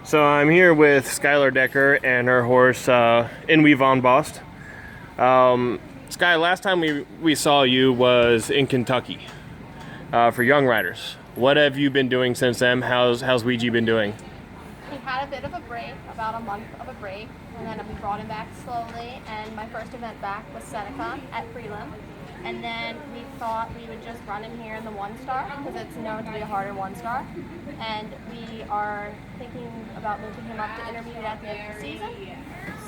So I'm here with Skyler Decker and her horse, Inwe Von Bost. Sky, last time we saw you was in Kentucky for young riders. What have you been doing since then? How's Ouija been doing? He had a bit of a break, about a month of a break, and then we brought him back slowly, and my first event back was Seneca at Prelim. And then we thought we would just run him here in the 1-star, because it's known to be a harder 1-star. And we are thinking about moving him up to intermediate at the end of the season.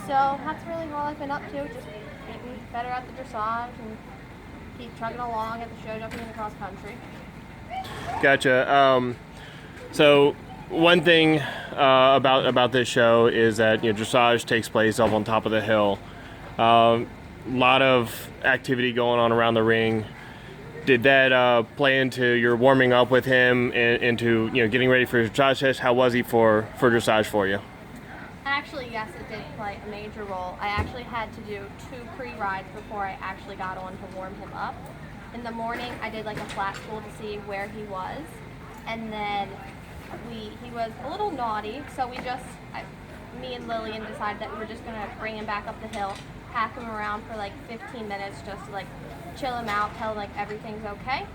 So that's really all I've been up to, just getting better at the dressage and keep chugging along at the show jumping and the cross country. Gotcha. So one thing about this show is that dressage takes place up on top of the hill. Lot of activity going on around the ring. Did that play into your warming up with him and into getting ready for his dressage test? How was he for dressage for you? Actually, yes, it did play a major role. I actually had to do 2 pre-rides before I actually got on to warm him up. In the morning, I did like a flat school to see where he was, and then he was a little naughty, so me and Lillian decided that we were just going to bring him back up the hill, pack him around for like 15 minutes just to like chill him out, tell him like everything's okay.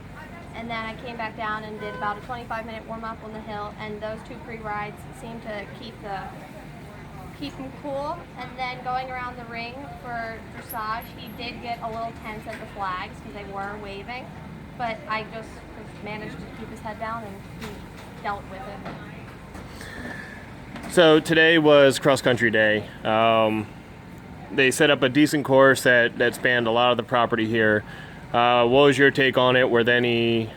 And then I came back down and did about a 25-minute warm-up on the hill, and those 2 pre-rides seemed to keep him cool. And then going around the ring for dressage, he did get a little tense at the flags because they were waving, but I just managed to keep his head down and he dealt with it. So today was cross-country day. They set up a decent course that spanned a lot of the property here. What was your take on it? Were there any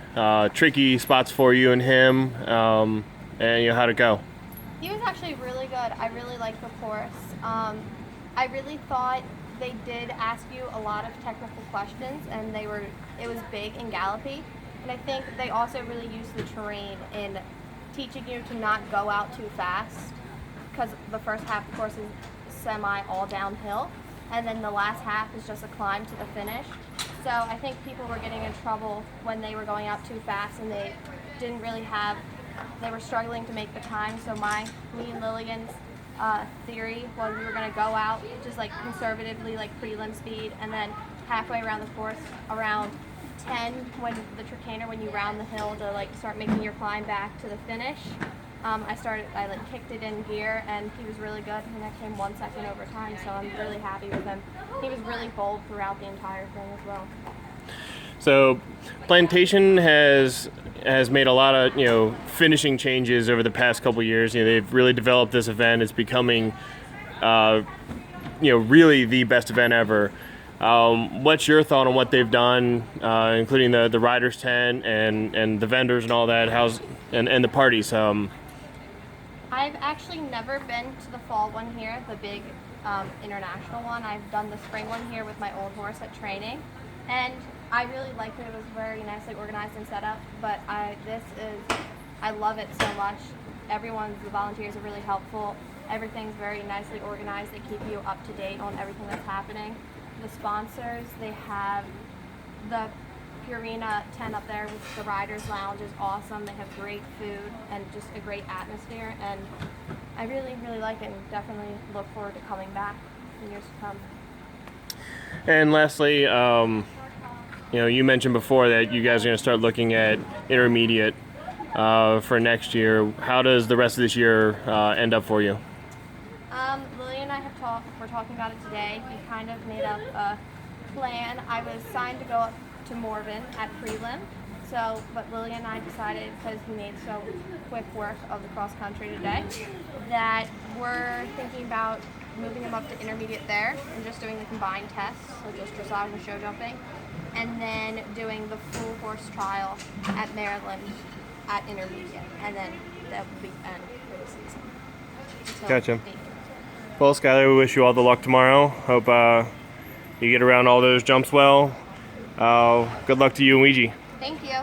tricky spots for you and him? And how'd it go? He was actually really good. I really liked the course. I really thought they did ask you a lot of technical questions, and it was big and gallopy. And I think they also really used the terrain in teaching you to not go out too fast, because the first half, of course, is semi all downhill, and then the last half is just a climb to the finish. So I think people were getting in trouble when they were going out too fast, and they were struggling to make the time. So me and Lillian's theory was we were going to go out just like conservatively, like prelim speed, and then halfway around the course, around 10, when you round the hill to like start making your climb back to the finish. I kicked it in gear, and he was really good, and I came 1 second over time, so I'm really happy with him. He was really bold throughout the entire thing as well. So Plantation has made a lot of finishing changes over the past couple years. They've really developed this event. It's becoming really the best event ever. What's your thought on what they've done, including the riders tent and the vendors and all that? And the parties? I've actually never been to the fall one here, the big international one. I've done the spring one here with my old horse at training, and I really liked it. It was very nicely organized and set up, but I love it so much. The volunteers are really helpful. Everything's very nicely organized. They keep you up to date on everything that's happening. The sponsors, they have the Purina tent up there with the Riders Lounge is awesome. They have great food and just a great atmosphere, and I really, really like it, and definitely look forward to coming back in years to come. And lastly, you mentioned before that you guys are going to start looking at intermediate for next year. How does the rest of this year end up for you? Lily and I we're talking about it today. We kind of made up a plan. I was signed to go up to Morven at prelim, but Lily and I decided, because he made so quick work of the cross country today, that we're thinking about moving him up to intermediate there and just doing the combined tests, so just dressage and show jumping, and then doing the full horse trial at Maryland at intermediate, and then that will be the end for the season. Gotcha. Well, Skyler, we wish you all the luck tomorrow. Hope you get around all those jumps well. Good luck to you and Ouija. Thank you.